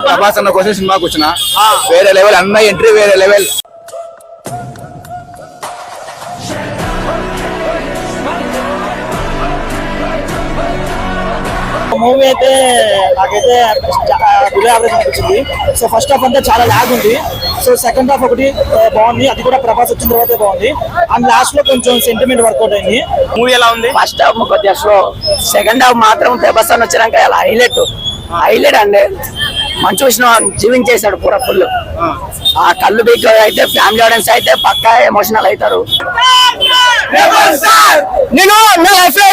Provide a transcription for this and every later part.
ప్రభాస్ అన్న కోసం సినిమాకి వచ్చిన వేరే లెవెల్, అన్న ఎంట్రీ వేరే లెవెల్. మూవీ అయితే నాకైతే బిలో యావరేజ్ అనిపించింది. సో ఫస్ట్ హాఫ్ అంతా చాలా లాగ్ ఉంది. సో సెకండ్ హాఫ్ ఒకటి బాగుంది, అది కూడా ప్రభాస్ వచ్చిన తర్వాతే బాగుంది. అండ్ లాస్ట్ లో కొంచెం సెంటిమెంట్ వర్కౌట్ అయింది. మూవీ ఎలా ఉంది? ఫస్ట్ హాఫ్ కొద్దిగా స్లో, సెకండ్ హాఫ్ మాత్రం ప్రభాస్ అని వచ్చినాక అలా హైలైట్ అండి. మంచు విష్ణు జీవించేశాడు పూరా ఫుల్. ఆ కళ్ళు బీక్ అయితే ఫ్యామిలీ ఆడియన్స్ అయితే పక్కా ఎమోషనల్ అవుతారు. నేను నా లైఫ్ లో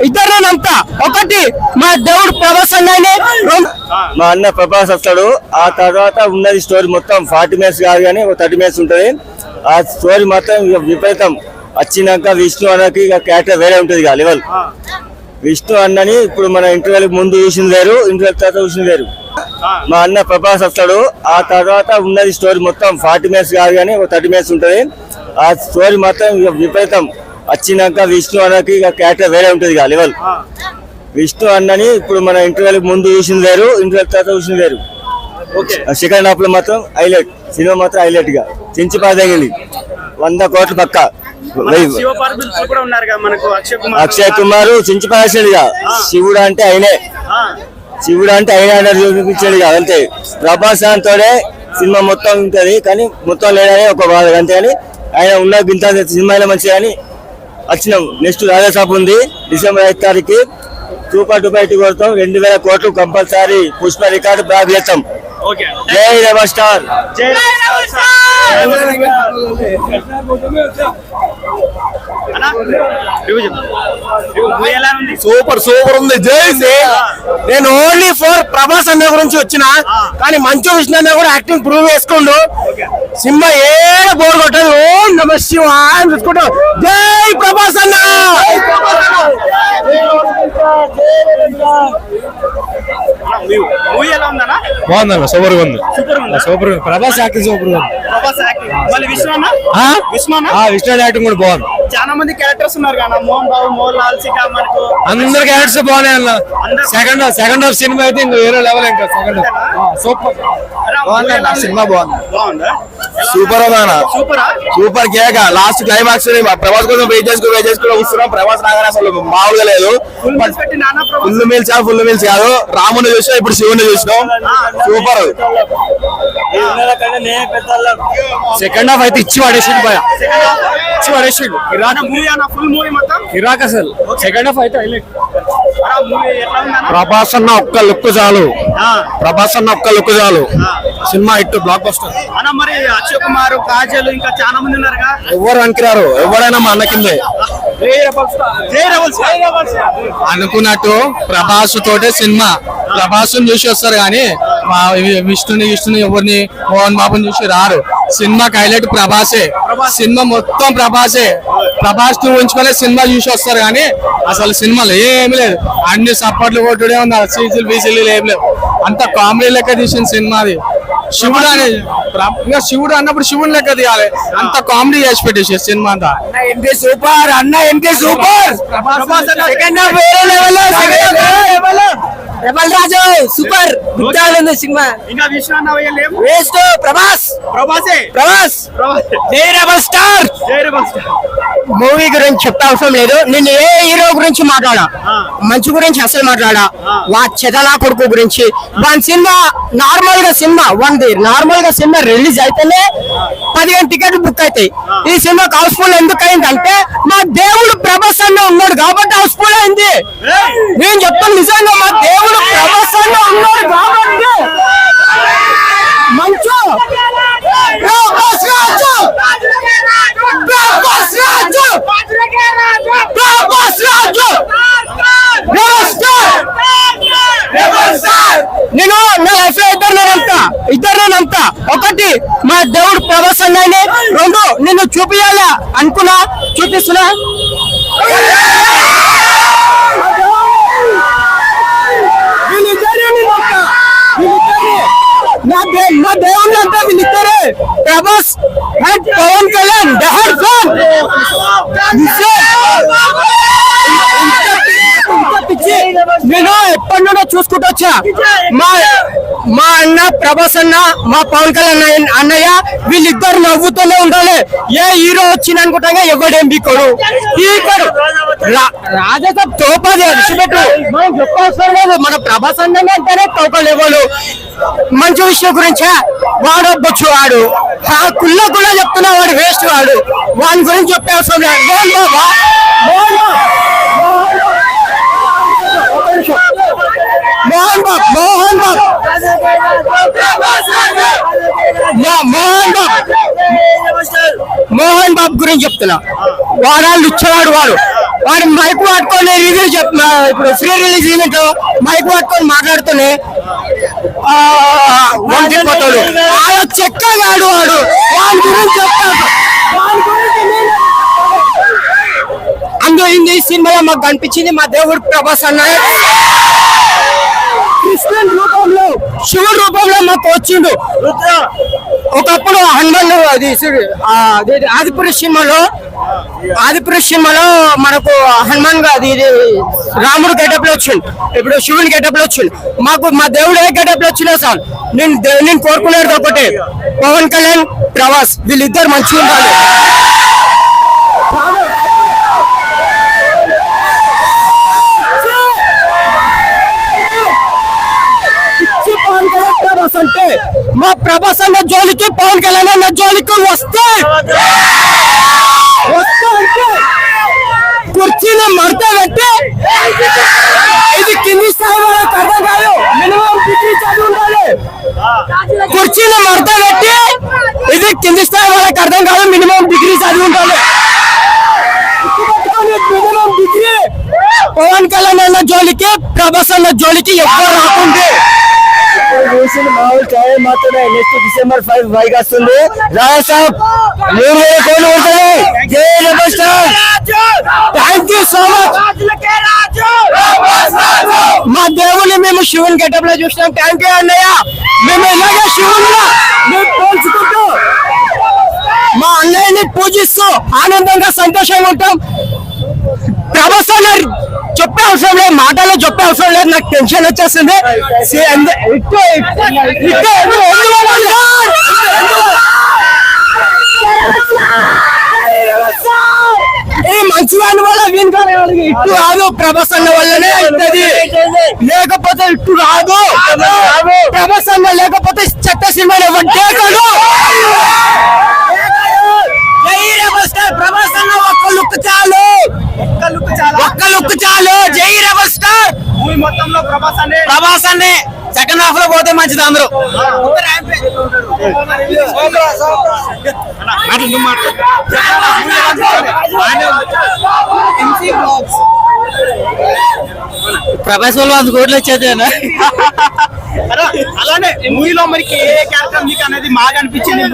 ఇద్దరు నమ్ముతా. ఒకటి మా దేవుడు ప్రభాస్ అన్ననే, మా అన్న ప్రభాస్ వస్తాడు. ఆ తర్వాత ఉన్నది స్టోరీ మొత్తం 40 minutes కాదు కానీ 30 minutes ఉంటది. ఆ స్టోరీ మొత్తం విపరీతం. వచ్చినాక విష్ణు అన్నకి ఇక క్యారెక్టర్ వేరే ఉంటది ఇక లెవెల్. విష్ణు అన్నని ఇప్పుడు మన ఇంటర్వ్యూ ముందు చూసింది వేరు, ఇంటర్వ్యూ తర్వాత చూసింది వేరు. మా అన్న ప్రభాస్ వస్తాడు. ఆ తర్వాత ఉన్నది స్టోరీ మొత్తం 40 minutes కాదు కానీ 30 minutes ఉంటది. ఆ స్టోరీ మొత్తం విపరీతం. వచ్చినాక విష్ణు అన్నకి ఇక క్యారెక్టర్ వేరే ఉంటది ఇక లెవెల్. విష్ణు అన్నని ఇప్పుడు మన ఇంటర్వ్యూ ముందు చూసింది వేరు, ఇంటర్వ్యూ తర్వాత చూసింది వేరు. సెకండ్ హాఫ్ లో మాత్రం హైలైట్, సినిమా మాత్రం హైలైట్ గా చించి పాదగింది. 100 కోట్లు పక్క. అక్షయ్ కుమార్ చించి పాదేసాడు ఇక. శివుడు అంటే ఆయనే చూపించాడు ఇక అంతే. ప్రభాస్ తోడే సినిమా మొత్తం ఉంటది కానీ మొత్తం లేదని ఒక బాధ అంతే. అని ఆయన ఉన్న గింత సినిమాలో మంచిగా అని వచ్చినాం. నెక్స్ట్ రాజాసాబ్ ఉంది డిసెంబర్ 5 తారీఖు. సూపర్ డూపర్ హిట్ కొడతాం. 2000 కోట్లు కంపల్సరీ. పుష్ప రికార్డు బ్లాక్ చేస్తాం. జై రెబల్ స్టార్. సూపర్ ఉంది. జై. నేను ఓన్లీ ఫర్ ప్రభాస్ అన్న గురించి వచ్చిన, కానీ మంచు విష్ణు అన్న కూడా యాక్టింగ్ ప్రూవ్ చేసుకోండు. సినిమా ఏ బోర్ కొట్టదు. ఓం నమ శివాయ చూసుకుంటూ జై ప్రభాస్ అన్న. బాగుందన్న, సూపర్ గా ఉంది. సూపర్ ప్రభాస్ యాక్టింగ్ సూపర్ గా ఉంది. విష్ణు యాక్టింగ్ కూడా బాగుంది. చాలా మంది క్యారెక్టర్స్ ఉన్నారు కదా, మోహన్ బాబు, మోహన్ లాల్, సికా, మనకు అందరు క్యారెక్టర్స్ బాగున్నాయి అన్న. సెకండ్ హాఫ్ సినిమా అయితే ఇంకా వేరే లెవెల్. ఇంకా సెకండ్ హాఫ్ సూపర్ సినిమా బాగుంది. సూపర్ అన్న, సూపర్ కేక. లాస్ట్ క్లైమాక్స్ ప్రభాస్ కోసం వెయిట్ చేసుకుని వస్తున్నాం. ప్రభాస్ రాగానే అసలు మామూలుగా లేదు. ఫుల్ మీల్స్ కాదు. రాముని చూసినా, ఇప్పుడు శివుని చూసినాం. సూపర్. సెకండ్ హాఫ్ అయితే ఇచ్చి పడేసిండు. ఇరాక్ అసలు సెకండ్ హాఫ్ అయితే హైలైట్. ప్రభాస్ అన్న ఒక్క లుక్ చాలు. Cinema hit, block buster. మరి అక్షయ్ కుమార్, కాజల్, ఇంకా చాలా మంది ఉన్నారు. ఎవరు అనుకున్నారు? ఎవరైనా మా అన్న కిందే. అనుకున్నట్టు ప్రభాస్ తోటే సినిమా. ప్రభాస్ చూసి వస్తారు కానీ విష్ణుని ఎవరిని మోహన్ బాబుని చూసి రారు. సినిమాకి హైలైట్ ప్రభాసే. సినిమా మొత్తం ప్రభాస్ ఉంచుకొని సినిమా చూసి వస్తారు కానీ అసలు సినిమాలో ఏమి లేదు. అన్ని సపోర్ట్లు కొట్టుడే ఉన్నారు. సీజీలు బీసీలు ఏం లేవు. అంత కామెడీ లెక్క తీసిన సినిమాది. శివుడు అనేది శివుడు అన్నప్పుడు శివుని లెక్క తీయాలి. అంత కామెడీ చేసి పెట్టేసి సినిమా అంతా. సూపర్ అన్న, సూపర్. రెబల్ రాజు సూపర్ గుర్తాలి సినిమా. ఇంకా విష్ణు అన్న వేస్ట్. ప్రభాస్. జై రెబల్ స్టార్. మూవీ గురించి చెప్పే అవసరం లేదు. నేను ఏ హీరో గురించి మాట్లాడా, మంచి గురించి అసలు మాట్లాడా. వా చెదలా కొడుకు గురించి. వన్ సినిమా నార్మల్ గా సినిమా రిలీజ్ అయితేనే 15 టికెట్లు బుక్ అవుతాయి. ఈ సినిమాకి హౌస్ఫుల్ ఎందుకు అయిందంటే మా దేవుడు ప్రభాస్ అన్న ఉన్నాడు కాబట్టి హౌస్ఫుల్ అయింది. నేను చెప్తాను నిజంగా, మా దేవుడు ప్రభాస్ అన్న ఉన్నాడు కాబట్టి. మంచు నేను నా లైఫ్ లో ఇద్దరు నమ్ముతా. ఒకటి మా దేవుడు ప్రభాస్ అన్ననే, 2 నిన్ను చూపియాలా అనుకున్నా, చూపిస్తున్నా. నా దేవుళ్ళు అంతా వీళ్ళిద్దరే. ప్రభాస్ అండ్ పవన్ కళ్యాణ్ నేను ఎప్పటి నుండో చూసుకుంటూ వచ్చా. మా ప్రభాస్ అన్న మా పవన్ కళ్యాణ్ అన్నయ్య వీళ్ళిద్దరు నవ్వుతూనే ఉండాలి. ఏ హీరో వచ్చింది అనుకుంటాగా ఎవడేం బీకోడు రాజసాబ్ తోపది విడిచిపెట్టు మనం చెప్పవసరం లేదు. మన ప్రభాస్ అన్ననే అంటేనే తోపలు ఇవ్వడు. మంచి విషయం గురించి వాడు బొచ్చు వాడు కుళ్ళ చెప్తున్నా వాడు వేస్ట్ వాడు. వాని గురించి చెప్పే అవసరం లేదు. మోహన్ బాబు గురించి చెప్తున్నా. వాడాళ్ళు ఇచ్చేవాడు వాడు మైక్ పట్టుకొని రివ్యూ చెప్తున్నా. ఇప్పుడు ఫ్రీ రిలీజ్ ఈవెంట్ మైక్ పట్టుకొని మాట్లాడుతూనే వండిపోతాడు. చెక్కగాడు వాడు వాడి గురించి చెప్తాడు. అందులో ఈ సినిమాలో మాకు కనిపించింది మా దేవుడు ప్రభాస్ అన్న కృష్ణన్ రూపంలో శివుడు రూపంలో మాకు వచ్చిండు. ఒకప్పుడు హనుమాన్ అది ఆదిపురుష సినిమాలో మనకు హనుమాన్ అది రాముడు గెటప్ లో వచ్చిండు. ఇప్పుడు శివుని గెటప్ లో వచ్చిండు. మాకు మా దేవుడు ఏ గెటప్ లో వచ్చినా సార్ నేను కోరుకునేది ఒకటే, పవన్ కళ్యాణ్ ప్రభాస్ వీళ్ళిద్దరు మంచిగా ఉండాలి. అంటే మా ప్రభాస్ అన్న జోలికి పవన్ కళ్యాణ్ అన్న జోలికి వస్తే కుర్చీని మడత పెట్టి ఇది కింది స్థాయి వాళ్ళకి అర్థం కాదు. మినిమం డిగ్రీ చదివి ఉండాలి. కుర్చీని మడత పెట్టి ఇది కింది స్థాయి వాళ్ళకి అర్థం కాదు. మినిమం డిగ్రీ చదివి ఉండాలి. మినిమం డిగ్రీ పవన్ కళ్యాణ్ అన్న జోలికి ప్రభాస్ అన్న జోలికి ఎవరు రాకుంటే మామూలు టైం మాత్రమే. నెక్స్ట్ December 5 బైక్ వస్తుంది. రాజసాబ్ 3,000 కోట్లు ఉంటాయి. జై rebel star. Thank you so much. మా దేవుని మేము శివుని గెటప్ లో చూసినాం. థ్యాంక్ యూ అన్నయ్య. మేము ఇలాగే శివునిగా మేము పోల్చుకుంటూ మా అన్నయ్యని పూజిస్తూ ఆనందంగా సంతోషంగా ఉంటాం. ప్రభాస్ అన్న చెప్పే అవసరం లేదు, మాటలో చెప్పే అవసరం లేదు. నాకు టెన్షన్ వచ్చేస్తుంది. ఈ మంచివాడి వల్ల వీనికనే ఇట్టు రాదు. ప్రభాస్ అన్న వల్లనే అవుతుంది. లేకపోతే ఇట్టు రాదు. ప్రభాస్ అన్న లేకపోతే చెత్త సినిమాలు ఎవరికే కాదు. ప్రభాస్ అన్న ఒక్క లుక్ చాలు. జై రెబల్ స్టార్. మూవీ మొత్తంలో ప్రభాస్ అన్నే సెకండ్ హాఫ్ లో పోతే మంచిది అందరూ. ప్రభాస్ వల్ల 100 కోట్లు వచ్చేది. అలానే మూవీలో మరి ఏ క్యారెక్టర్ మీకు అనేది బాగా అనిపించింది?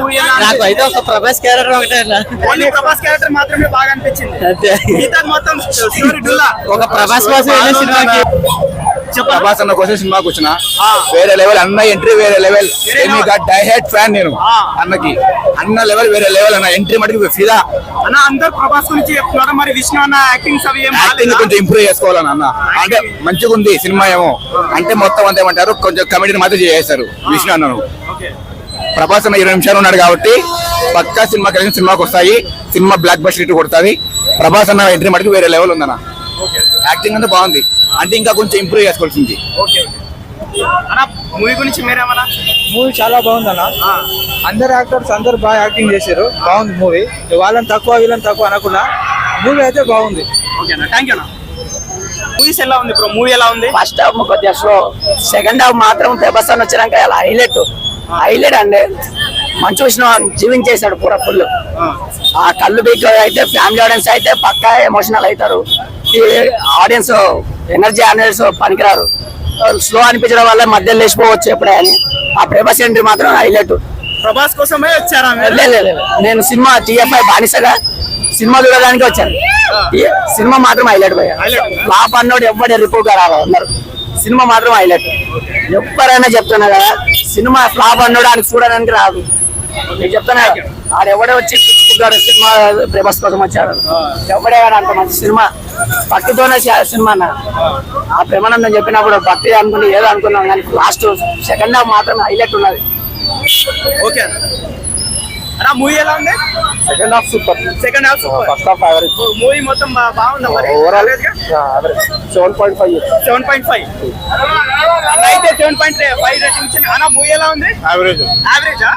నాకు అయితే ఒక ప్రభాస్ క్యారెక్టర్ ఒకటే, ఓన్లీ ప్రభాస్ క్యారెక్టర్ మాత్రమే బాగా అనిపించింది. మిగతా మొత్తం స్టోరీ డుల్లా. ఒక ప్రభాస్ కోసం సినిమాకి ప్రభాస్ అన్న కోసం సినిమాకి వచ్చిన వేరే లెవెల్. అన్న ఎంట్రీ వేరే లెవెల్. డై హెడ్ ఫ్యాన్ నేను అన్నకి. అన్న లెవెల్ వేరే లెవెల్. అన్న ఎంట్రీ మటుకు ఫిదా. అన్న అందరు ప్రభాస్ గురించి చెప్తున్నారు. మరి విష్ణు అన్న యాక్టింగ్స్ అవి యాక్టింగ్ కొంచెం ఇంప్రూవ్ చేసుకోవాలన్న. అన్న అంటే మంచిగా ఉంది సినిమా ఏమో అంటే మొత్తం అంతా ఏమంటారు కొంచెం కమెడీని మాత్రం చేసేస్తారు విష్ణు అన్నను. ప్రభాస్ అన్న 20 నిమిషాలు ఉన్నాడు కాబట్టి పక్కా సినిమా కలిసి సినిమాకి వస్తాయి. సినిమా బ్లాక్ బస్టర్ హిట్ కొడతాది. ప్రభాస్ అన్న ఎంట్రీ మటుకు వేరే లెవెల్ ఉందన్న. యాక్టింగ్ అంతా బాగుంది. అంటే ఇంకా కొంచెం ఇంప్రూవ్ చేసుకోవాల్సింది. మూవీ గురించి మీరేమన్నా? మూవీ చాలా బాగుంది అన్న. అందరు యాక్టర్స్ అందరు బాగా యాక్టింగ్ చేశారు. బాగుంది మూవీ. వాళ్ళని తక్కువ వీళ్ళని తక్కువ అనకుండా మూవీ అయితే బాగుంది. థ్యాంక్ యూ అన్న. మూవీస్ ఎలా ఉంది బ్రో? మూవీ ఎలా ఉంది? ఫస్ట్ హాఫ్ కొద్దిగా స్లో, సెకండ్ హాఫ్ మాత్రం ప్రభాస్ అన్న వచ్చినాక అలా హైలైట్ అండి. మంచి విషయం జీవించేశాడు పూరా ఫుల్. ఆ కళ్ళు బీక్ అయితే ఫ్యామిలీ ఆడియన్స్ అయితే పక్కా ఎమోషనల్ అవుతారు. ఈ ఆడియన్స్ ఎనర్జీ ఆడియన్స్ పనికిరారు. స్లో అనిపించడం వల్ల మధ్యలో లేచిపోవచ్చు ఎప్పుడే అని. ఆ ప్రభాస్ ఎంట్రీ మాత్రం హైలైట్. ప్రభాస్ కోసమే వచ్చారా? లేదు, నేను సినిమా TFI బానిసగా సినిమా చూడడానికి వచ్చాను. సినిమా మాత్రం హైలైట్ పోయా. ఫ్లాప్ అన్నోడు ఎవరు రిపోర్ట్ రావాలి అన్నారు. సినిమా మాత్రం హైలైట్. ఎవరైనా చెప్తున్నా కదా, సినిమా ఫ్లాప్ అన్నోడు ఆయన చూడడానికి రాదు. నేను చెప్తున్నా ఆడెవడే వచ్చి గారు సినిమా ప్రభాస్ కోసం వచ్చాడు. ఎవడే కానీ అంత మంచి సినిమా భక్తితోనే సినిమా అన్న. ఆ ప్రేమానందం చెప్పినప్పుడు భక్తి అనుకుని ఏదో అనుకున్నాం కానీ లాస్ట్ సెకండ్ హాఫ్ మాత్రం హైలైట్ ఉన్నది. ఓకే అన్న మూవీ ఎలా ఉంది? Second half super, second half super, first half average, movie మొత్తం బాగుందా మరి? Overall average 7.5. 7.5 అయితే 7.5 రేటింగ్ ఇచ్చింది అన్న. మూవీ ఎలా ఉంది? యావరేజ్. యావరేజా?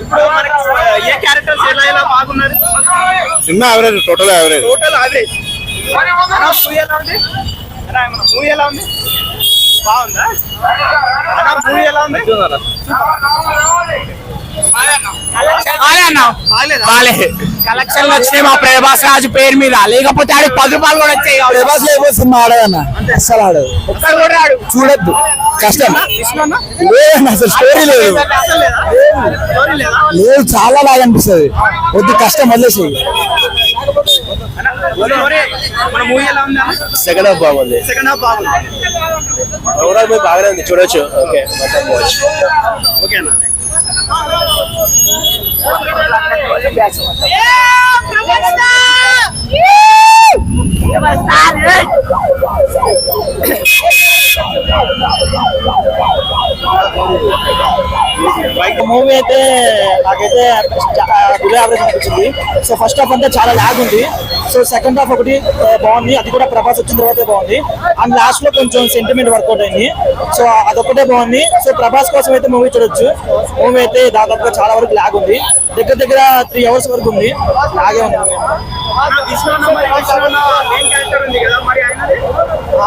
ఇప్పుడు మనకి ఏ క్యారెక్టర్స్ ఎలా బాగున్నారు? Cinema average, total average. Total average. Movie ఎలా ఉంది? మూవీ ఎలా ఉంది? బాగుందా అన్న? మూవీ ఎలా ఉంది? కలెక్షన్ వచ్చినాయి మా ప్రభాస్ రాజు పేరు మీద, లేకపోతే ఆడికి 10 రూపాయలు కూడా వచ్చాయి. ప్రభాస్ లేకపోతే సినిమా ఆడదన్న, అస్సలు ఆడదు, ఒక్కడు కూడా రాడు. చూడొద్దు, కష్టం. విష్ణు లేదన్న, అసలు స్టోరీ లేదు, స్టోరీ లేదా? లేదు, చాలా బాగా అనిపిస్తుంది. వద్దు, కష్టం, వదిలేసి. మన మూవీ ఎలా ఉంది అన్న? సెకండ్ హాఫ్ బాగుంది, సెకండ్ హాఫ్ బాగుంది. ఓవరాల్ మూవీ బాగానే ఉంది, చూడొచ్చు. ఓకే ఓకే అన్న. మూవీ అయితే నాకైతే బిలో యావరేజ్ అనిపించింది. సో ఫస్ట్ హాఫ్ అంతా చాలా లాగ్ ఉంది. సో సెకండ్ హాఫ్ ఒకటి బాగుంది, అది కూడా ప్రభాస్ వచ్చిన తర్వాతే బాగుంది. అండ్ లాస్ట్ లో కొంచెం సెంటిమెంట్ వర్కౌట్ అయింది. సో అదొకటే బాగుంది. సో ప్రభాస్ కోసం అయితే మూవీ చూడొచ్చు. మూవీ అయితే దాదాపుగా చాలా వరకు లాగ్ ఉంది, దగ్గర దగ్గర 3 hours వరకు ఉంది, లాగే ఉంది.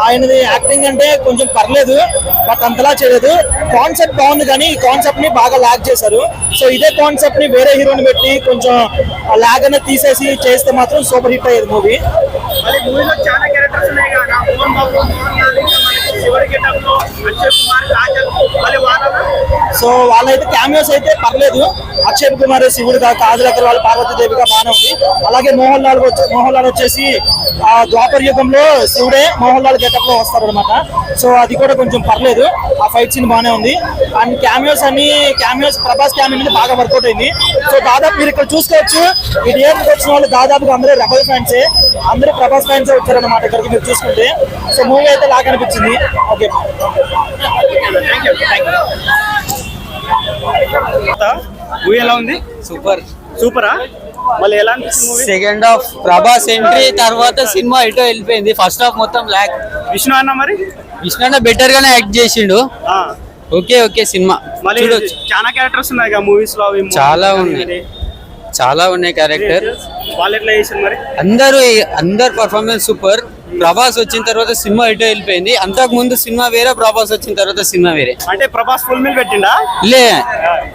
ఆయనది యాక్టింగ్ అంటే కొంచెం పర్లేదు, బట్ అంతలా చేయలేదు. కాన్సెప్ట్ బాగుంది కానీ ఈ కాన్సెప్ట్ ని బాగా లాగ్ చేశారు. సో ఇదే కాన్సెప్ట్ ని వేరే హీరోని పెట్టి కొంచెం లాగ్ అనేది తీసేసి చేస్తే మాత్రం సూపర్ హిట్ అయ్యేది మూవీ. మూవీలో చాలా క్యారెక్టర్స్ ఉన్నాయి కదా, మోహన్ బాబు, మోహన్ లాల్, శివుడి గెటప్ లో అక్షయ్ కుమార్, కాజల్, మళ్ళీ సో వాళ్ళైతే క్యామియోస్ అయితే పర్లేదు. అక్షయ్ కుమార్ శివుడుగా, కాజల్ అగర్వాల్ పార్వతీదేవిగా బాగానే ఉంది. అలాగే మోహన్ లాల్ వచ్చేసి ద్వాపర్ యుగంలో శివుడే మోహన్ లాల్ గెటప్ లో వస్తారు అనమాట. సో అది కూడా కొంచెం పర్లేదు, ఆ ఫైట్ సీన్ బాగానే ఉంది. అండ్ క్యామియోస్ ప్రభాస్ క్యామియో బాగా వర్కౌట్ అయింది. సో దాదాపు మీరు ఇక్కడ చూసుకోవచ్చు, ఈ థియేటర్కి వచ్చిన వాళ్ళు దాదాపుగా అందరూ రెబల్ ఫ్యాన్సే, అందరూ ప్రభాస్ ఫ్యాన్సే వచ్చారన్నమాట ఇక్కడికి మీరు చూసుకుంటే. సో మూవీ అయితే లాగా అనిపించింది. ఓకే, మూవీ ఎలా ఉంది? సూపర్. సూపరా? మళ్ళీ ఎలా అనిపిస్తుంది? సెకండ్ హాఫ్ ప్రభాస్ ఎంట్రీ తర్వాత సినిమా ఇటో వెళ్ళిపోయింది. ఫస్ట్ హాఫ్ మొత్తం లాగ్. విష్ణు అన్న మరి విష్ణు అన్న బెటర్ గానే యాక్ట్ చేసిండు. ఓకే సినిమా మళ్ళీ చాలా క్యారెక్టర్స్ ఉన్నాయి కదా మూవీస్ లో, అవి చాలా ఉన్నాయి క్యారెక్టర్. వాళ్ళు ఎట్లా చేశారు మరి? అందరు పర్ఫార్మెన్స్ సూపర్. ప్రభాస్ వచ్చిన తర్వాత సినిమా ఇటో వెళ్ళిపోయింది. అంతకు ముందు సినిమా వేరే, ప్రభాస్ వచ్చిన తర్వాత సినిమా వేరే. అంటే ప్రభాస్ ఫుల్ మీల్ పెట్టిండా? లే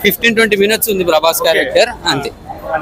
15-20 minutes ఉంది ప్రభాస్ క్యారెక్టర్, అంతే.